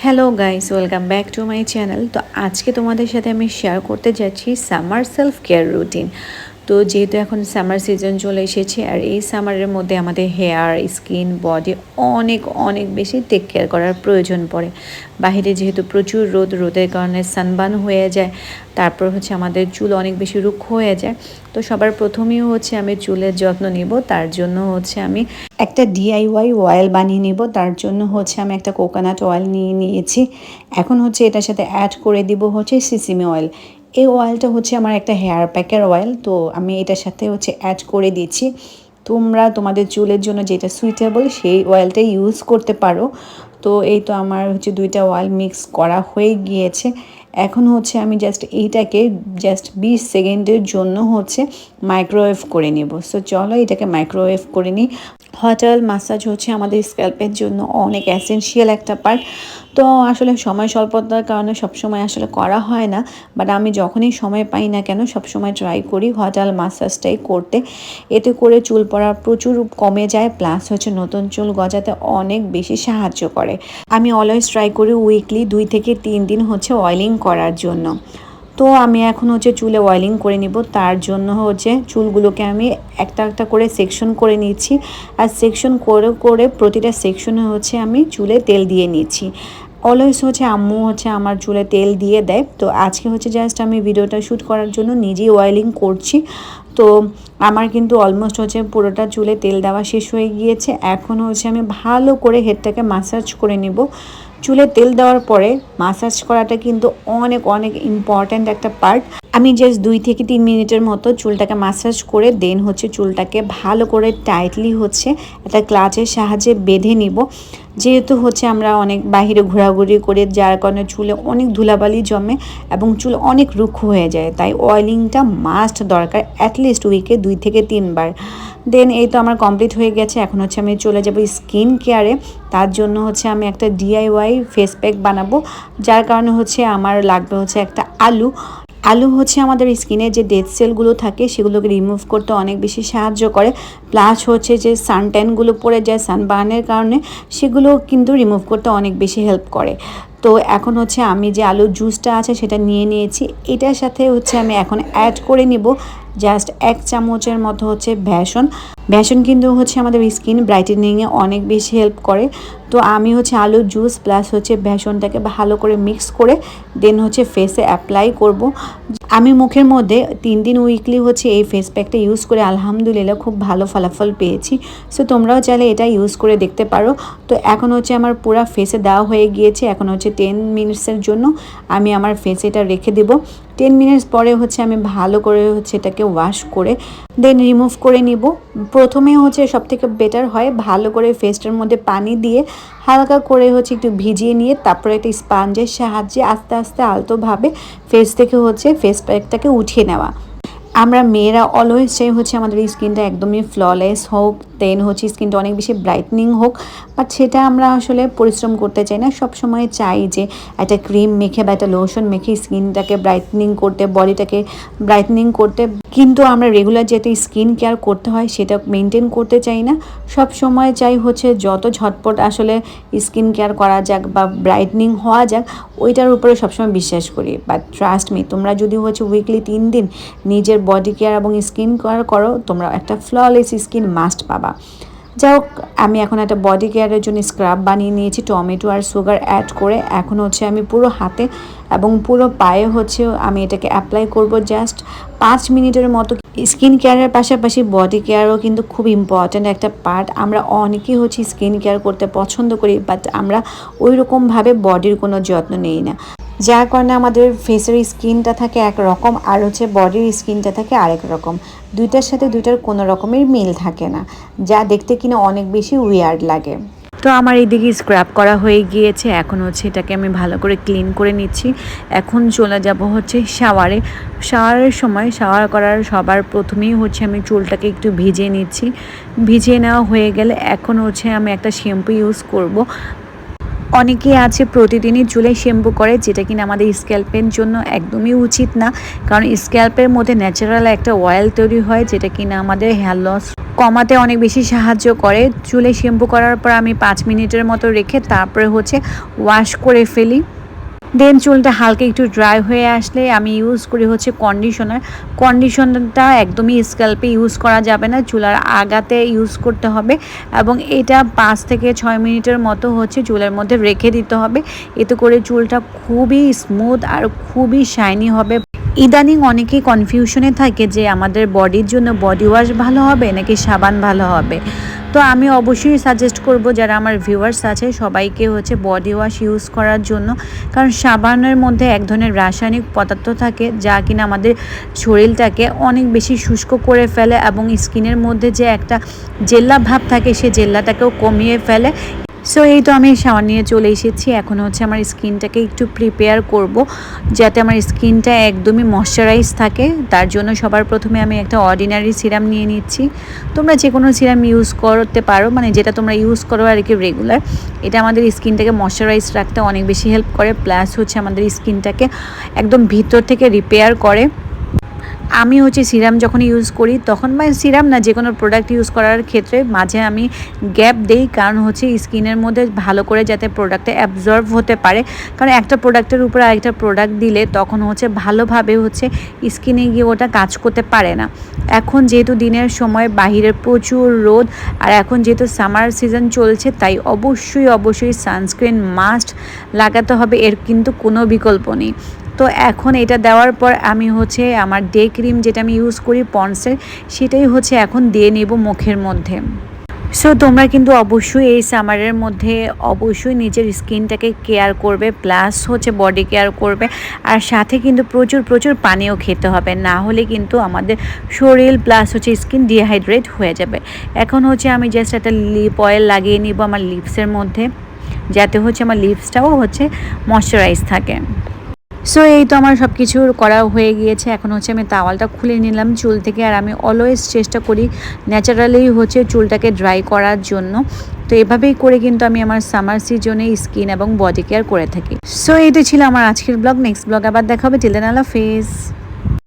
Hello guys, welcome back to my channel. তো আজকে তোমাদের সাথে আমি শেয়ার করতে যাচ্ছি সামার সেলফ কেয়ার রুটিন। তো যেহেতু এখন সামার সিজন চলে এসেছে, আর এই সামারের মধ্যে আমাদের হেয়ার, স্কিন, বডি অনেক অনেক বেশি টেক কেয়ার করার প্রয়োজন পড়ে। বাহিরে যেহেতু প্রচুর রোদের কারণে সানবার্ন হয়ে যায়, তারপর আমাদের চুল অনেক বেশি রুক্ষ হয়ে যায়। তো সবার প্রথমেই আমি চুলের যত্ন নিব, তার জন্য আমি একটা ডিআইওয়াই অয়েল বানিয়ে নিব। তার জন্য আমি একটা কোকোনাট অয়েল নিয়ে নিয়েছি। এখন এটার সাথে অ্যাড করে দিব সিসিমি অয়েল। এই অয়েলটা আমার একটা হেয়ার প্যাকের অয়েল, তো আমি এটার সাথে অ্যাড করে দিচ্ছি। তোমরা তোমাদের চুলের জন্য যেটা সুইটেবল সেই অয়েলটাই ইউজ করতে পারো। তো এই তো আমার দুইটা অয়েল মিক্স করা হয়ে গিয়েছে। এখন আমি এইটাকে 20 সেকেন্ডের জন্য মাইক্রোওয়েভ করে নেব। সো চলো এটাকে মাইক্রোওয়েভ করে নিই। হট অয়েল মাসাজ আমাদের স্ক্যাল্পের জন্য অনেক এসেনশিয়াল একটা পার্ট। তো আসলে সময় স্বল্পতার কারণে সবসময় করা হয় না, বাট আমি যখনই সময় পাই না কেন সবসময় ট্রাই করি হট অয়েল মাসাজটাই করতে। এতে করে চুল পড়া প্রচুর কমে যায়, প্লাস নতুন চুল গজাতে অনেক বেশি সাহায্য করে। আমি অলওয়েজ ট্রাই করি উইকলি 2 থেকে 3 দিন অয়েলিং করার জন্য। তো আমি এখন চুলে অয়েলিং করে নিব। তার জন্য চুলগুলোকে আমি একটা একটা করে সেকশন করে নিচ্ছি, আর সেকশন করে করে প্রতিটা সেকশনে আমি চুলে তেল দিয়ে নিচ্ছি। অলওয়েজ আম্মু আমার চুলে তেল দিয়ে দেয়। তো আজকে জাস্ট আমি ভিডিওটা শ্যুট করার জন্য নিজেই অয়েলিং করছি। তো আমার কিন্তু অলমোস্ট পুরোটা চুলে তেল দেওয়া শেষ হয়ে গিয়েছে। এখন আমি ভালো করে হেডটাকে মাসাজ করে নিব। চুলে তেল দেওয়ার পরে মাসাজ করাটা কিন্তু অনেক অনেক ইম্পর্ট্যান্ট একটা পার্ট। আমি জাস্ট 2 থেকে 3 মিনিটের মতো চুলটাকে মাসাজ করে দেন চুলটাকে ভালো করে টাইটলি একটা ক্লাচের সাহায্যে বেঁধে নিব। যেহেতু আমরা অনেক বাহিরে ঘোরাঘুরি করে, যার কারণে চুলে অনেক ধুলাবালি জমে এবং চুল অনেক রুক্ষ হয়ে যায়, তাই অয়েলিংটা মাস্ট দরকার, অ্যাটলিস্ট উইকে 2 থেকে 3 বার। দেন এই তো আমার কমপ্লিট হয়ে গেছে। এখন আমি চলে যাব স্কিন কেয়ারে। তার জন্য আমি একটা ডিআইওয়াই ফেস প্যাক বানাবো, যার কারণে আমার লাগবে একটা আলু। আলু আমাদের স্কিনে যে ডেড সেলগুলো থাকে সেগুলোকে রিমুভ করতে অনেক বেশি সাহায্য করে, প্লাস যে সানট্যানগুলো পড়ে যায় সানবার্নের কারণে সেগুলো কিন্তু রিমুভ করতে অনেক বেশি হেল্প করে। তো এখন আমি যে আলুর জুসটা আছে সেটা নিয়ে নিয়েছি। এটার সাথে আমি এখন অ্যাড করে নিব জাস্ট 1 চামচের মতো বেসন। বেসন কিন্তু আমাদের স্কিন ব্রাইটেনিংয়ে অনেক বেশি হেল্প করে। তো আমি আলুর জুস প্লাস বেসনটাকে ভালো করে মিক্স করে দেন ফেসে অ্যাপ্লাই করব। আমি মুখের মধ্যে 3 দিন উইকলি এই ফেস প্যাকটা ইউজ করে আলহামদুলিল্লাহ খুব ভালো ফলাফল পেয়েছি। সো তোমরাও চাইলে এটা ইউজ করে দেখতে পারো। তো এখন আমার পুরো ফেসে দেওয়া হয়ে গিয়েছে। এখন 10 মিনিটসের জন্য আমি আমার ফেসে এটা রেখে দেব। 10 মিনিটস পরে আমি ভালো করে এটাকে ওয়াশ করে দেন রিমুভ করে নিব। প্রথমে সবথেকে বেটার হয় ভালো করে ফেসটার মধ্যে পানি দিয়ে হালকা করে একটু ভিজিয়ে নিয়ে তারপরে একটা স্পঞ্জের সাহায্যে আস্তে আস্তে আলতোভাবে ফেস থেকে ফেস প্যাকটাকে উঠিয়ে নেওয়া। আমরা মেয়েরা অলওয়েজ চাই আমাদের স্কিনটা একদমই ফ্ললেস হোক, দেন স্কিনটা অনেক বেশি ব্রাইটনিং হোক, বাট সেটা আমরা আসলে পরিশ্রম করতে চাই না। সব সময় চাই যে একটা ক্রিম মেখে বা একটা লোশন মেখে স্কিনটাকে ব্রাইটনিং করতে, বডিটাকে ব্রাইটনিং করতে, কিন্তু আমরা রেগুলার যেটা স্কিন কেয়ার করতে হয় সেটা মেনটেন করতে চাই না। সব সময় চাই যত ঝটপট আসলে স্কিন কেয়ার করা যাক বা ব্রাইটনিং হওয়া যাক, ওইটার উপরে সবসময় বিশ্বাস করি। বাট ট্রাস্ট মি, তোমরা যদি উইকলি 3 দিন নিজের বডি কেয়ার এবং স্কিন কেয়ার করো, তোমরা একটা ফ্ললেস স্কিন মাস্ট পাবা। যাই হোক, আমি এখন একটা বডি কেয়ারের জন্য স্ক্রাব বানিয়ে নিয়েছি টমেটো আর সুগার অ্যাড করে। এখন আমি পুরো হাতে এবং পুরো পায়ে আমি এটাকে অ্যাপ্লাই করব জাস্ট 5 মিনিটের মতো। স্কিন কেয়ারের পাশাপাশি বডি কেয়ারও কিন্তু খুব ইম্পর্ট্যান্ট একটা পার্ট। আমরা অনেকেই স্কিন কেয়ার করতে পছন্দ করি, বাট আমরা ওই রকমভাবে বডির কোনো যত্ন নেই না, যার কারণে আমাদের ফেসের স্কিনটা থাকে একরকম আর বডির স্কিনটা থাকে আরেক রকম। দুইটার সাথে দুইটার কোনো রকমের মিল থাকে না, যা দেখতে কিনা অনেক বেশি উইয়ার্ড লাগে। তো আমার এইদিকে স্ক্রাব করা হয়ে গিয়েছে। এখন এটাকে আমি ভালো করে ক্লিন করে নিচ্ছি। এখন চলে যাব শাওয়ারে। শাওয়ারের সময় শাওয়ার করার সবার প্রথমেই আমি চুলটাকে একটু ভিজিয়ে নিচ্ছি। ভিজিয়ে নেওয়া হয়ে গেলে এখন আমি একটা শ্যাম্পু ইউজ করব। অনেকেই আছে প্রতিদিনই চুলে শ্যাম্পু করে, যেটা কিনা আমাদের স্ক্যাল্পের জন্য একদমই উচিত না, কারণ স্ক্যাল্পের মধ্যে ন্যাচারাল একটা অয়েল তৈরি হয় যেটা কিনা আমাদের হেয়ার লস কমাতে অনেক বেশি সাহায্য করে। চুলে শ্যাম্পু করার পর আমি 5 মিনিটের মতো রেখে তারপরে হচ্ছে ওয়াশ করে ফেলি। দেন চুলটা হালকা একটু ড্রাই হয়ে আসলে আমি ইউজ করি হচ্ছে কন্ডিশনার। কন্ডিশনারটা একদমই স্ক্যাল্পে ইউজ করা যাবে না, চুলার আগাতে ইউজ করতে হবে এবং এটা 5 থেকে 6 মিনিটের মতো হচ্ছে চুলের মধ্যে রেখে দিতে হবে। এতে করে চুলটা খুবই স্মুথ আর খুবই শাইনি হবে। ইদানিং অনেকেই কনফিউশনে থাকে যে আমাদের বডির জন্য বডি ওয়াশ ভালো হবে নাকি সাবান ভালো হবে। তো আমি অবশ্যই সাজেস্ট করব যারা আমার ভিউয়ার্স আছে সবাইকে হচ্ছে বডি ওয়াশ ইউজ করার জন্য, কারণ সাবানের মধ্যে এক ধরনের রাসায়নিক পদার্থ থাকে যা কিনা আমাদের শরীরটাকে অনেক বেশি শুষ্ক করে ফেলে এবং স্কিনের মধ্যে যে একটা জেল্লা ভাব থাকে সেই জেল্লাটাকেও কমিয়ে ফেলে। সো এই তো আমি শাওয়ার নিয়ে চলে এসেছি। এখন হচ্ছে আমার স্কিনটাকে একটু প্রিপেয়ার করব যাতে আমার স্কিনটা একদমই ময়শ্চারাইজ থাকে। তার জন্য সবার প্রথমে আমি একটা অর্ডিনারি সিরাম নিয়ে নিচ্ছি। তোমরা যে কোনো সিরাম ইউজ করতে পারো, মানে যেটা তোমরা ইউজ করো আর কি রেগুলার। এটা আমাদের স্কিনটাকে ময়শ্চারাইজ রাখতে অনেক বেশি হেল্প করে, প্লাস হচ্ছে আমাদের স্কিনটাকে একদম ভিতর থেকে রিপেয়ার করে। আমি হচ্ছে সিরাম যখন ইউজ করি তখন, বা সিরাম না যে কোনো প্রোডাক্ট ইউজ করার ক্ষেত্রে মাঝে আমি গ্যাপ দেই, কারণ হচ্ছে স্কিনের মধ্যে ভালো করে যাতে প্রোডাক্টটা অ্যাবজর্ব হতে পারে। কারণ একটা প্রোডাক্টের উপরে আরেকটা প্রোডাক্ট দিলে তখন হচ্ছে ভালোভাবে হচ্ছে স্কিনে গিয়ে ওটা কাজ করতে পারে না। এখন যেহেতু দিনের সময় বাহিরের প্রচুর রোদ আর এখন যেহেতু সামার সিজন চলছে, তাই অবশ্যই সানস্ক্রিন মাস্ট লাগাতে হবে, এর কিন্তু কোনো বিকল্প নেই। তো এখন এটা দেওয়ার পর আমি হচ্ছে আমার ডে ক্রিম যেটা আমি ইউজ করি পন্ডসের, সেটাই হচ্ছে এখন দিয়ে নেব মুখের মধ্যে। সো তোমরা কিন্তু অবশ্যই এই সামারের মধ্যে অবশ্যই নিজের স্কিনটাকে কেয়ার করবে, প্লাস হচ্ছে বডি কেয়ার করবে, আর সাথে কিন্তু প্রচুর পানিও খেতে হবে, না হলে কিন্তু আমাদের শরীর প্লাস হচ্ছে স্কিন ডিহাইড্রেট হয়ে যাবে। এখন হচ্ছে আমি জাস্ট একটা লিপ অয়েল লাগিয়ে নিব আমার লিপসের মধ্যে, যাতে হচ্ছে আমার লিপসটাও হচ্ছে ময়শ্চারাইজ থাকে। সো এই তো আমার সব কিছু করা হয়ে গিয়েছে। এখন হচ্ছে আমি তাওয়ালটা খুলে নিলাম চুল থেকে, আর আমি অলওয়েজ চেষ্টা করি ন্যাচারালি হচ্ছে চুলটাকে ড্রাই করার জন্য। তো এভাবেই করে কিন্তু আমি আমার সামার সিজনে স্কিন এবং বডি কেয়ার করে থাকি। সো এইটা ছিল আমার আজকের ব্লগ। নেক্সট ব্লগ আবার দেখা হবে। টিল দেন আল্লাহ হাফেজ।